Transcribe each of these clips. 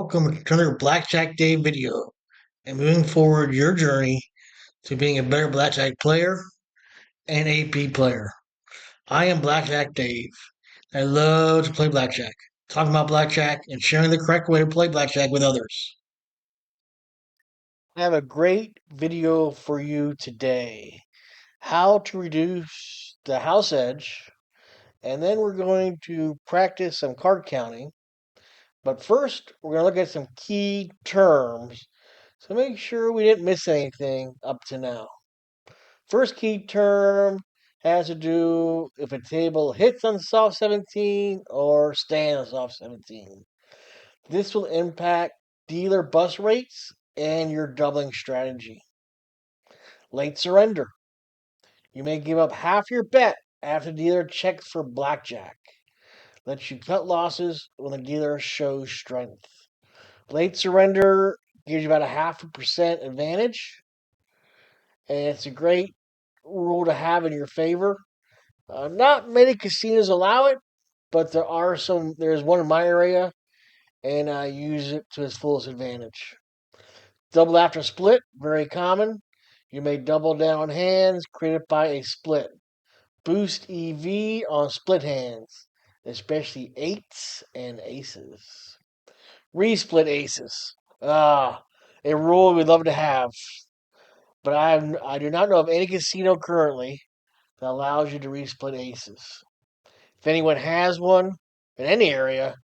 welcome to another Blackjack Dave video and moving forward your journey to being a better Blackjack player and AP player. I am Blackjack Dave. I love to play Blackjack, talking about Blackjack and sharing the correct way to play Blackjack with others. I have a great video for you today. How to reduce the house edge, and then we're going to practice some card counting. But first, we're going to look at some key terms. So make sure we didn't miss anything up to now. First key term has to do if a table hits on soft 17 or stays on soft 17. This will impact dealer bust rates and your doubling strategy. Late surrender. You may give up half your bet after the dealer checks for blackjack. Lets you cut losses when the dealer shows strength. Late surrender gives you about a 0.5% advantage, and it's a great rule to have in your favor. Not many casinos allow it, but there are some. There's one in my area, and I use it to its fullest advantage. Double after split, very common. You may double down hands created by a split. Boost EV on split hands, especially eights and aces. Resplit aces. A rule we'd love to have, but I do not know of any casino currently that allows you to resplit aces. If anyone has one in any area,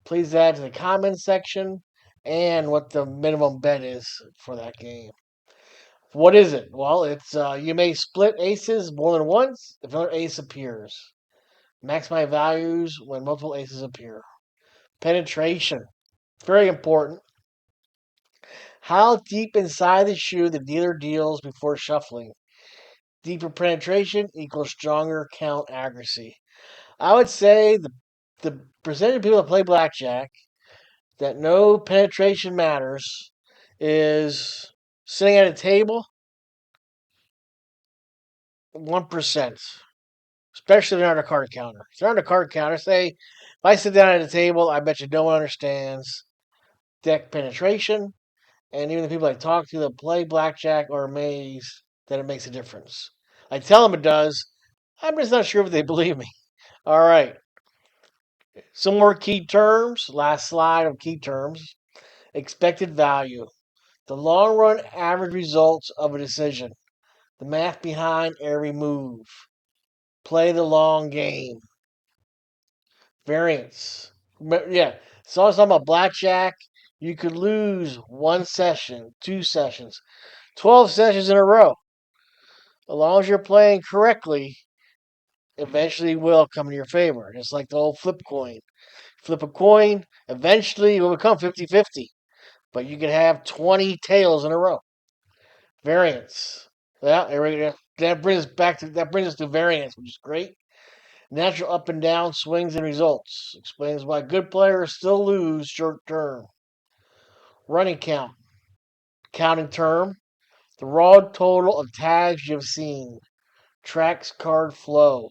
please add to the comments section and what the minimum bet is for that game. What is it? Well, it's you may split aces more than once if another ace appears. Maximize values when multiple aces appear. Penetration. Very important. How deep inside the shoe the dealer deals before shuffling. Deeper penetration equals stronger count accuracy. I would say the percentage of people that play blackjack that know penetration matters is sitting at a table 1%. Especially if they're on a card counter. If they're on a card counter, say if I sit down at a table, I bet you no one understands deck penetration, and even the people I talk to that play blackjack are amazed that it makes a difference. I tell them it does. I'm just not sure if they believe me. All right. Some more key terms. Last slide of key terms. Expected value. The long run average results of a decision. The math behind every move. Play the long game. Variance. Yeah. So I was talking about blackjack. You could lose one session, two sessions, 12 sessions in a row. As long as you're playing correctly, eventually will come in your favor. Just like the old flip coin. Flip a coin, eventually it will become 50-50. But you can have 20 tails in a row. Variance. Yeah, that brings us to variance, which is great. Natural up and down swings and results. Explains why good players still lose short term. Running count. Counting term. The raw total of tags you've seen. Tracks card flow.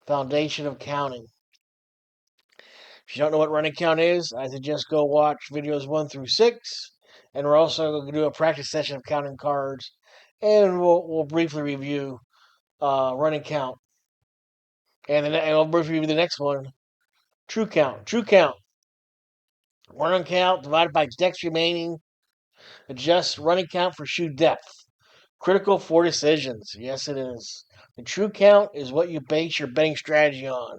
Foundation of counting. If you don't know what running count is, I suggest go watch videos 1 through 6. And we're also going to do a practice session of counting cards. And we'll briefly review running count. And we'll briefly review the next one. True count. True count. Running count divided by decks remaining. Adjust running count for shoe depth. Critical for decisions. Yes, it is. The true count is what you base your betting strategy on.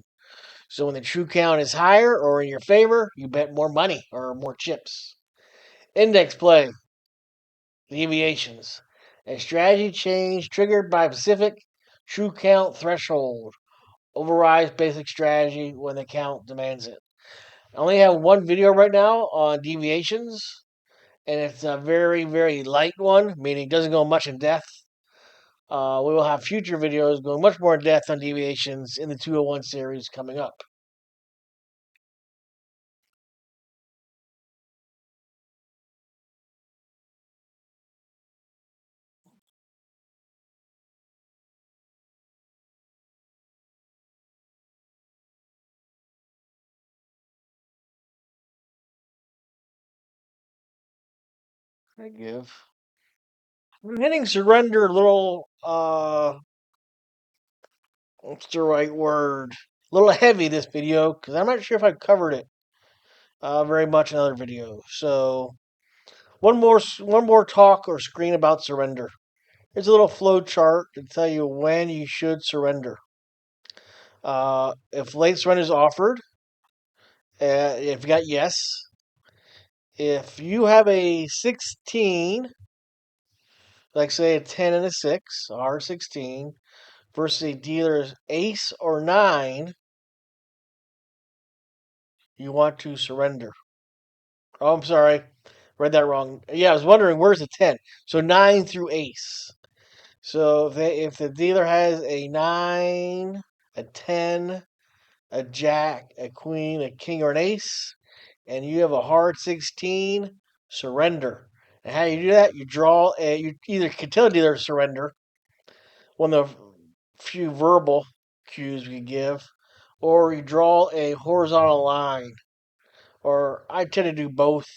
So when the true count is higher or in your favor, you bet more money or more chips. Index play. Deviations. A strategy change triggered by specific true count threshold. Overrides basic strategy when the count demands it. I only have one video right now on deviations, and it's a very, very light one, meaning it doesn't go much in depth. We will have future videos going much more in depth on deviations in the 201 series coming up. I give. I'm hitting surrender a little, what's the right word? A little heavy this video because I'm not sure if I covered it very much in other videos. So one more talk or screen about surrender. Here's a little flow chart to tell you when you should surrender. If late surrender is offered, if you got yes, if you have a 16, like say a 10 and a 6, R16, versus a dealer's ace or 9, you want to surrender. Oh, I'm sorry. Read that wrong. Yeah, I was wondering where's the 10. So 9 through ace. So if the dealer has a 9, a 10, a jack, a queen, a king, or an ace, and you have a hard 16, surrender. And how you do that? You draw you either can tell the dealer to surrender, one of the few verbal cues we give, or you draw a horizontal line. Or I tend to do both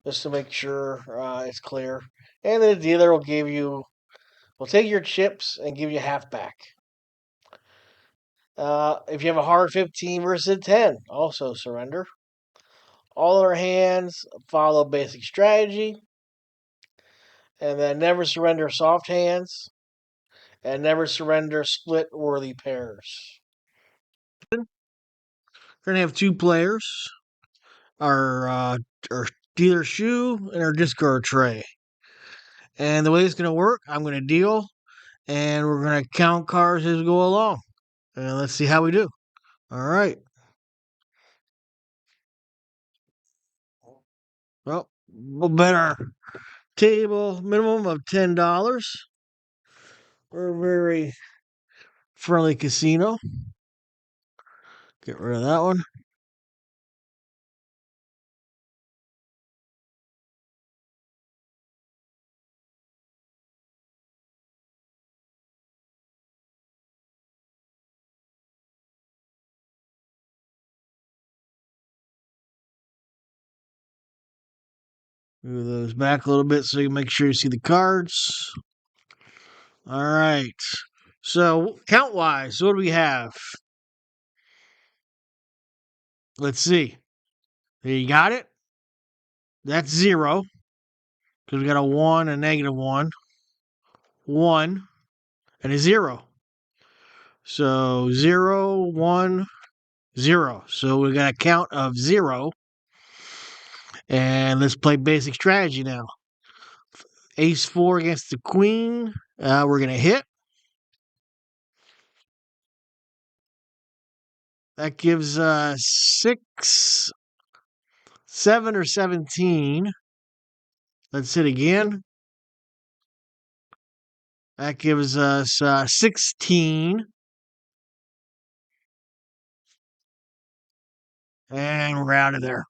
just to make sure it's clear. And then the dealer will take your chips and give you half back. If you have a hard 15 versus a 10, also surrender. All our hands follow basic strategy, and then never surrender soft hands, and never surrender split worthy pairs. We're gonna have two players, our dealer shoe and our discard tray. And the way it's gonna work, I'm gonna deal, and we're gonna count cards as we go along. And let's see how we do. All right. Well, we'll bet our table minimum of $10. We're a very friendly casino. Get rid of that one. Move those back a little bit so you can make sure you see the cards. All right. So count wise, what do we have? Let's see. You got it? That's 0. Because we got a 1, a -1, 1, and a 0. So 0, 1, 0. So we got a count of 0. And let's play basic strategy now. Ace 4 against the queen. We're going to hit. That gives 6, 7, or 17. Let's hit again. That gives us 16. And we're out of there.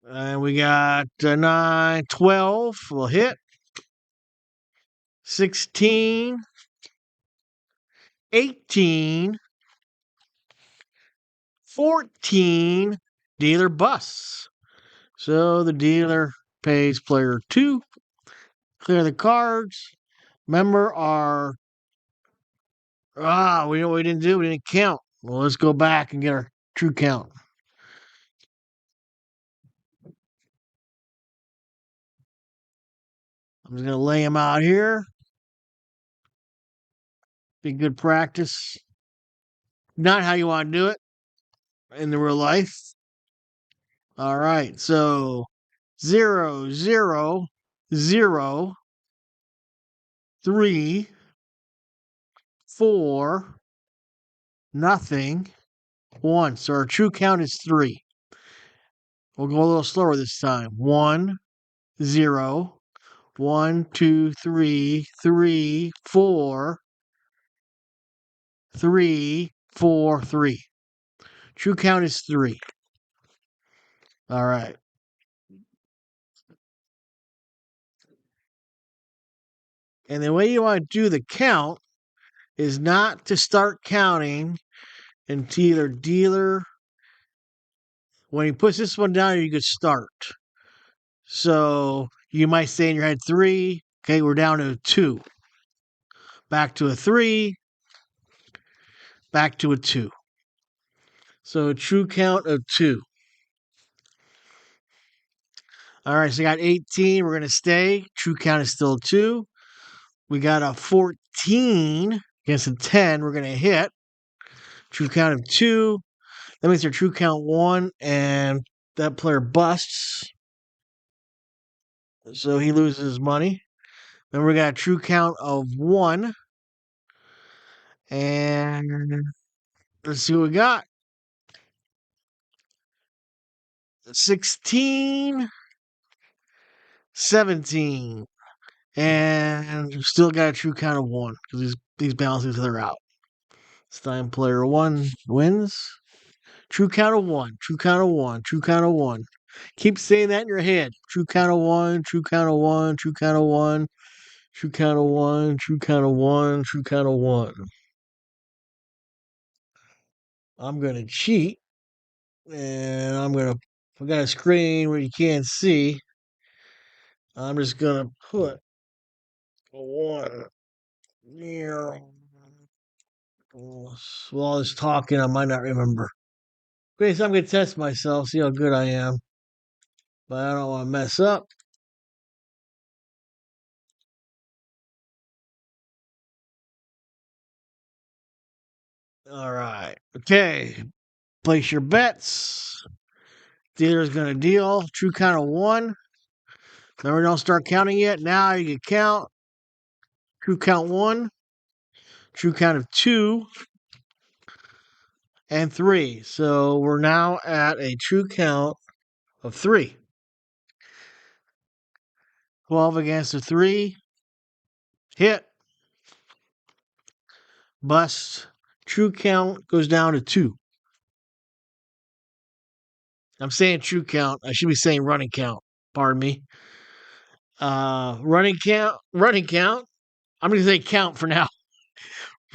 And we got 9, 12. We'll hit. 16, 18, 14. Dealer busts. So the dealer pays player 2. Clear the cards. Remember our... we know what we didn't do. We didn't count. Well, let's go back and get our true count. I'm just going to lay them out here. Be good practice. Not how you want to do it in the real life. All right. So 0, 0, 0, 3, 4, nothing, 1. So our true count is 3. We'll go a little slower this time. 1, 0, 1, 2, 3, 3, 4, 3, 4, 3. True count is 3. All right. And the way you want to do the count is not to start counting until either dealer When he puts this one down, you could start. So you might say in your head 3. Okay, we're down to a 2. Back to a 3. Back to a 2. So a true count of 2. All right, so I got 18. We're going to stay. True count is still 2. We got a 14 against a 10. We're going to hit. True count of 2. That means their true count 1, and that player busts. So he loses money. Then we got a true count of 1. And let's see what we got. 16, 17. And still got a true count of 1 because these balances are out. This time player 1 wins. True count of 1, true count of 1, true count of 1. Keep saying that in your head. True count of 1, true count of 1, true count of 1, true count of 1, true count of 1, true count of 1. I'm going to cheat, and I got a screen where you can't see. I'm just going to put a 1 here. While I was talking, I might not remember. Okay, so I'm going to test myself, see how good I am. But I don't want to mess up. All right. Okay. Place your bets. Dealer's going to deal. True count of 1. Remember, don't start counting yet. Now you can count. True count 1. True count of 2. And 3. So we're now at a true count of 3. 12 against a 3. Hit. Bust. True count goes down to 2. I'm saying true count. I should be saying running count. Pardon me. Running count. Running count. I'm going to say count for now.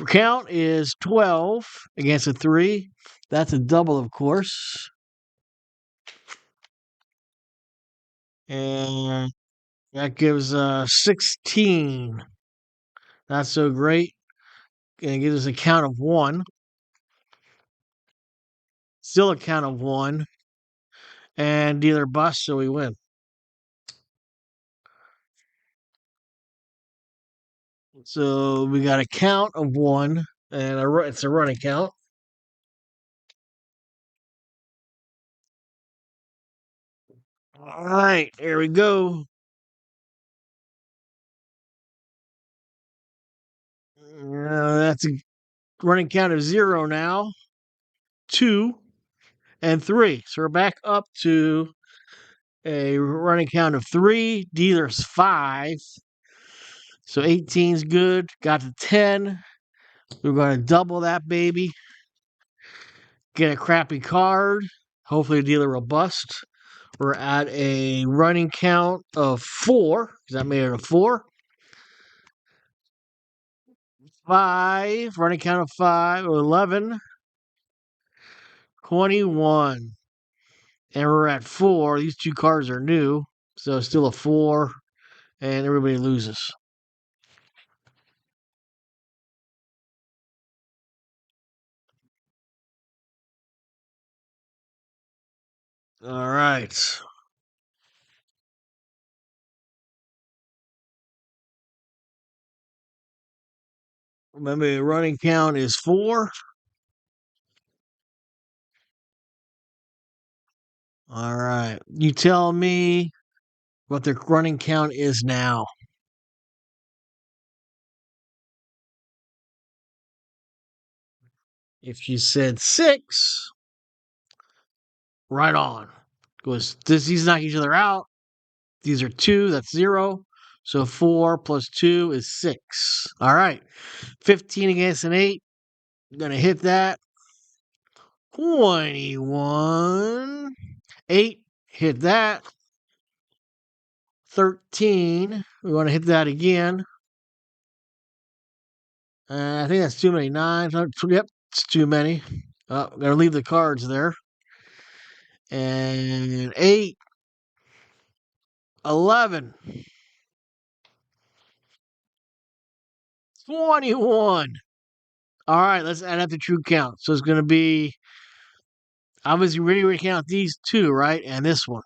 Count is 12 against a 3. That's a double, of course. And that gives 16. Not so great. And it gives us a count of 1. Still a count of 1. And dealer busts, so we win. So we got a count of 1. And it's a running count. All right, here we go. That's a running count of 0 now. 2 and 3. So we're back up to a running count of 3. Dealer's 5. So 18's good. Got to 10. We're going to double that baby. Get a crappy card. Hopefully the dealer will bust. We're at a running count of 4. Because that made it a 4. 5. Running count of 5. 11. 21. And we're at 4. These two cards are new. So it's still a 4. And everybody loses. All right. Remember, the running count is 4. All right. You tell me what the running count is now. If you said 6, right on. Because these knock each other out. These are 2, that's 0. So 4 plus 2 is 6. All right. 15 against an 8. Gonna hit that. 21. 8. Hit that. 13. We want to hit that again. I think that's too many 9s. Yep, it's too many. Gotta leave the cards there. and 8, 11, 21. All right, let's add up the true count. So it's going to be, obviously, we're going to count these two, right? And this one.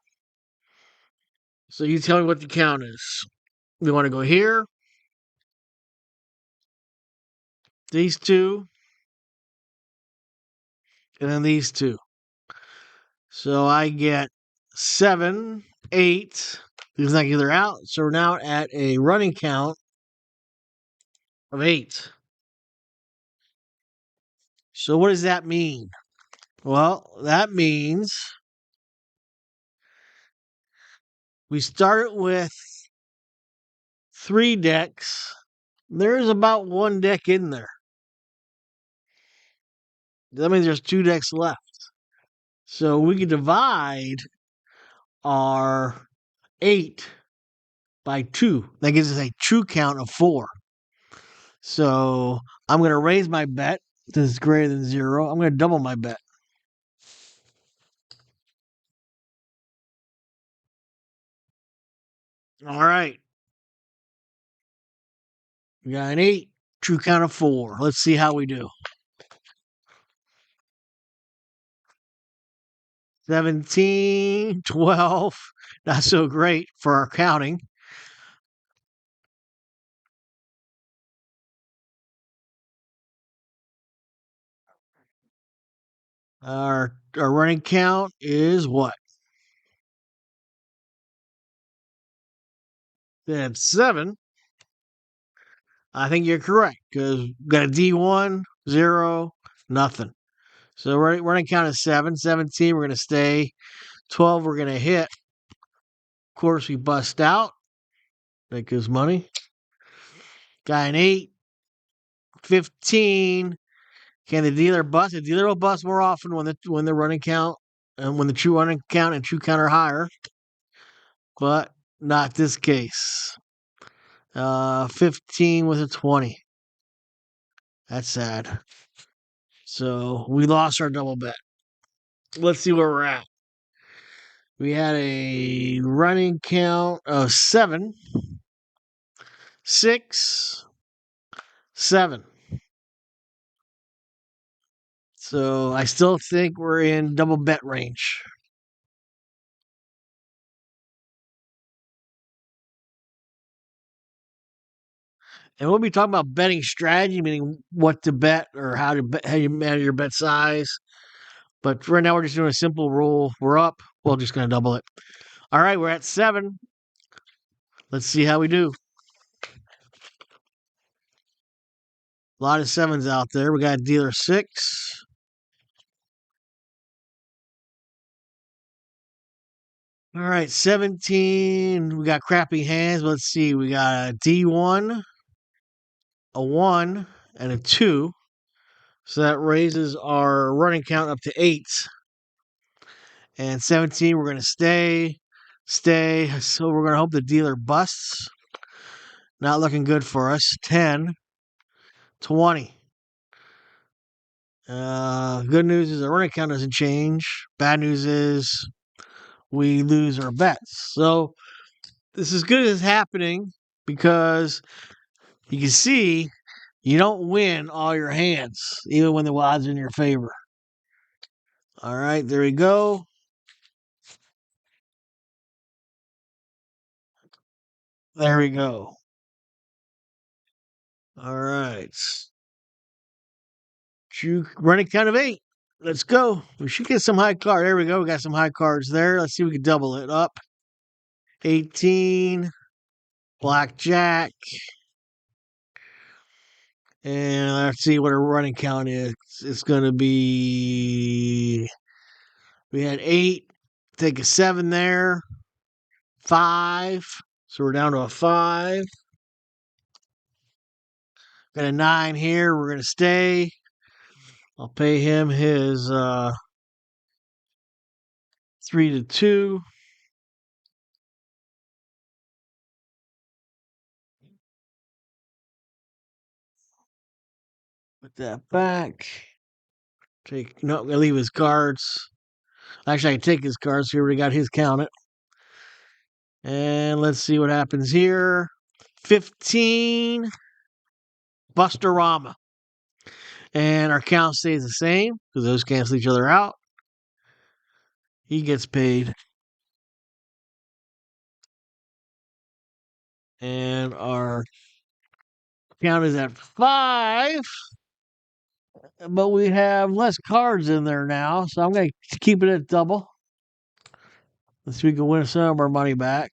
So you tell me what the count is. We want to go here, these two, and then these two. So I get 7, 8. These are out. So we're now at a running count of 8. So what does that mean? Well, that means we start with 3 decks. There's about 1 deck in there. That means there's 2 decks left. So we can divide our 8 by 2. That gives us a true count of 4. So I'm going to raise my bet. This is greater than 0. I'm going to double my bet. All right. We got an 8, true count of 4. Let's see how we do. 17, 12. Not so great for our counting. Our running count is what? That's 7. I think you're correct because we got a D1, 0, nothing. So running count is 7. 17, we're going to stay. 12, we're going to hit. Of course, we bust out. That gives money. Got an 8, 15. Can the dealer bust? The dealer will bust more often when the running count and when the true running count and true count are higher, but not this case. 15 with a 20. That's sad. So we lost our double bet. Let's see where we're at. We had a running count of 7, 6, 7. So I still think we're in double bet range. And we'll be talking about betting strategy, meaning what to bet or how to bet, how you manage your bet size. But right now we're just doing a simple rule. We're up. We're just going to double it. All right, we're at 7. Let's see how we do. A lot of 7s out there. We got dealer 6. All right, 17. We got crappy hands. Let's see. We got a D1, a 1, and a 2. So that raises our running count up to 8. And 17, we're going to stay. So we're going to hope the dealer busts. Not looking good for us. 10, 20. Good news is our running count doesn't change. Bad news is we lose our bets. So this is good as happening because you can see you don't win all your hands, even when the odds are in your favor. All right, there we go. There we go. All right. Running count of 8. Let's go. We should get some high card. There we go. We got some high cards there. Let's see if we can double it up. 18. Blackjack. And let's see what our running count is. It's going to be. We had 8. Take a 7 there. 5. So we're down to a 5. Got a 9 here. We're going to stay. I'll pay him his 3 to 2. Put that back. No, I'm gonna leave his cards. Actually, I can take his cards. He already got his counted. And let's see what happens here. 15 Bustorama. And our count stays the same because those cancel each other out. He gets paid. And our count is at 5. But we have less cards in there now. So I'm going to keep it at double. Let's see if we can win some of our money back.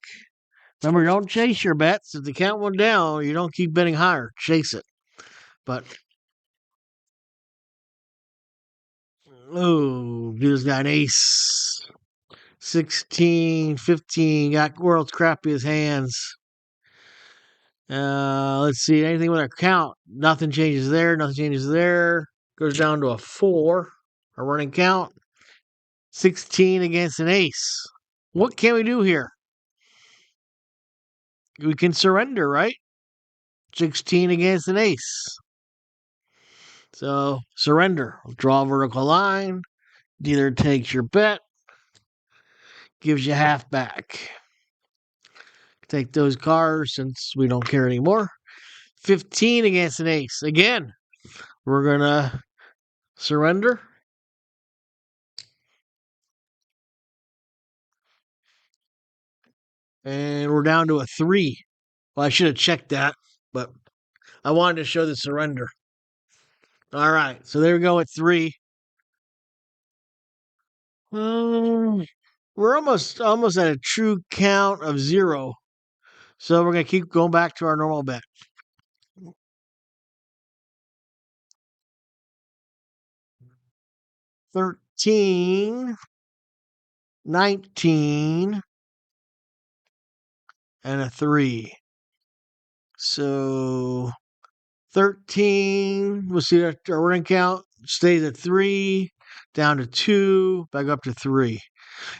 Remember, don't chase your bets. If the count went down, you don't keep betting higher. Chase it. But, oh, dude's got an ace. 16, 15. Got world's crappiest hands. Let's see. Anything with our count. Nothing changes there. Nothing changes there. Goes down to a 4. Our running count. 16 against an ace. What can we do here? We can surrender, right? 16 against an ace. So surrender. Draw a vertical line. Dealer takes your bet. Gives you half back. Take those cards since we don't care anymore. 15 against an ace. Again, we're going to surrender. And we're down to a 3. Well, I should have checked that, but I wanted to show the surrender. All right, so there we go at 3. We're almost at a true count of 0. So we're going to keep going back to our normal bet. 13, 19, and a 3. So 13, we'll see our running count stays at 3, down to 2, back up to 3.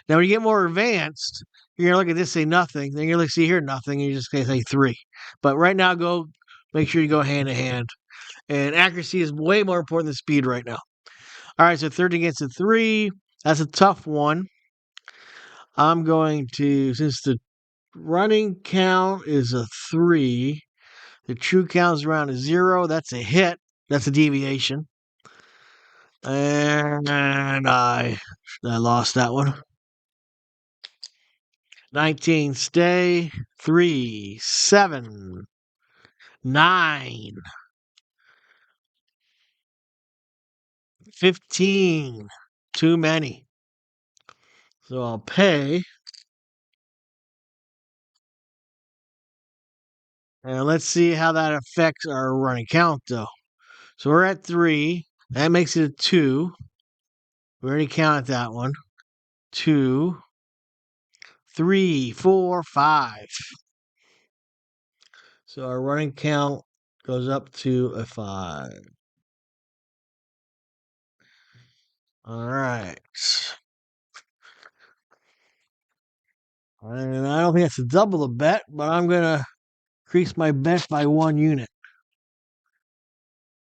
Now, when you get more advanced, you're going to look at this, say nothing. Then you're going to see here nothing, and you're just going to say 3. But right now, make sure you go hand to hand. And accuracy is way more important than speed right now. All right, so 13 against a 3. That's a tough one. I'm going to, since the running count is a 3, the true count is around a 0. That's a hit. That's a deviation. And I lost that one. 19, stay. 3, 7, 9, 15. Too many. So I'll pay. And let's see how that affects our running count, though. So we're at 3. That makes it a 2. We already counted that one. 2, 3, 4, 5. So our running count goes up to a 5. All right. And I don't think that's a double the bet, but I'm going to increase my bet by 1 unit.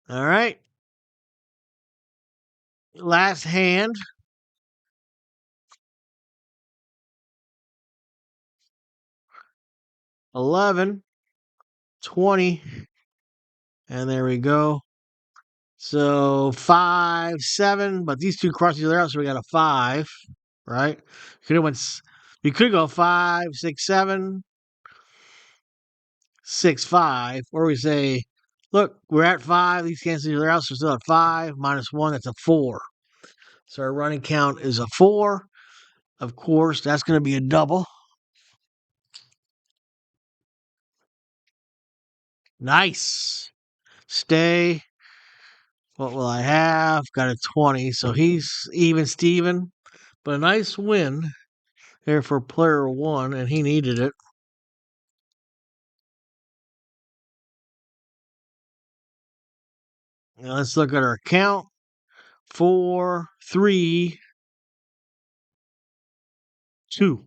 All right. Last hand. 11, 20, and there we go. So 5, 7, but these two cross each other out, so we got a 5, right? We could go 5, 6, 7, 6, 5, or we say, look, we're at 5, these cancel each other out, so we're still at 5, minus 1, that's a 4. So our running count is a 4. Of course, that's going to be a double. Nice. Stay. What will I have? Got a 20. So he's even Steven. But a nice win there for player 1, and he needed it. Now let's look at our count. 4, 3, 2.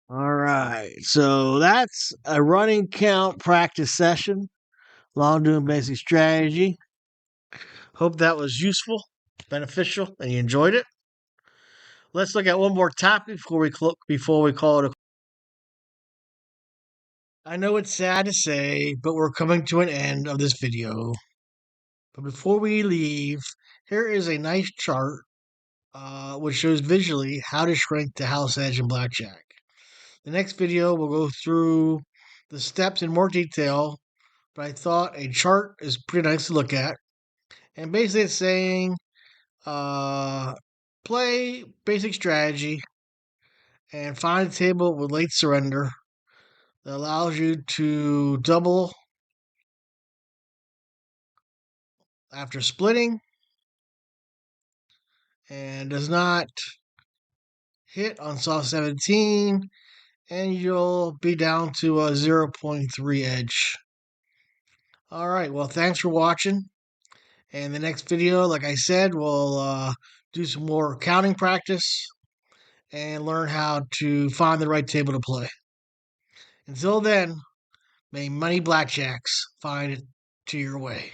All right. So that's a running count practice session. Long doing basic strategy. Hope that was useful, beneficial, and you enjoyed it. Let's look at one more topic before we call it a. I know it's sad to say, but we're coming to an end of this video. But before we leave, here is a nice chart which shows visually how to shrink the house edge in blackjack. The next video will go through the steps in more detail, but I thought a chart is pretty nice to look at. And basically, it's saying uh, play basic strategy and find a table with late surrender that allows you to double after splitting and does not hit on soft 17, and you'll be down to a 0.3 edge. All right, well, thanks for watching. And the next video, like I said, we'll do some more counting practice and learn how to find the right table to play. Until then, may money blackjacks find it to your way.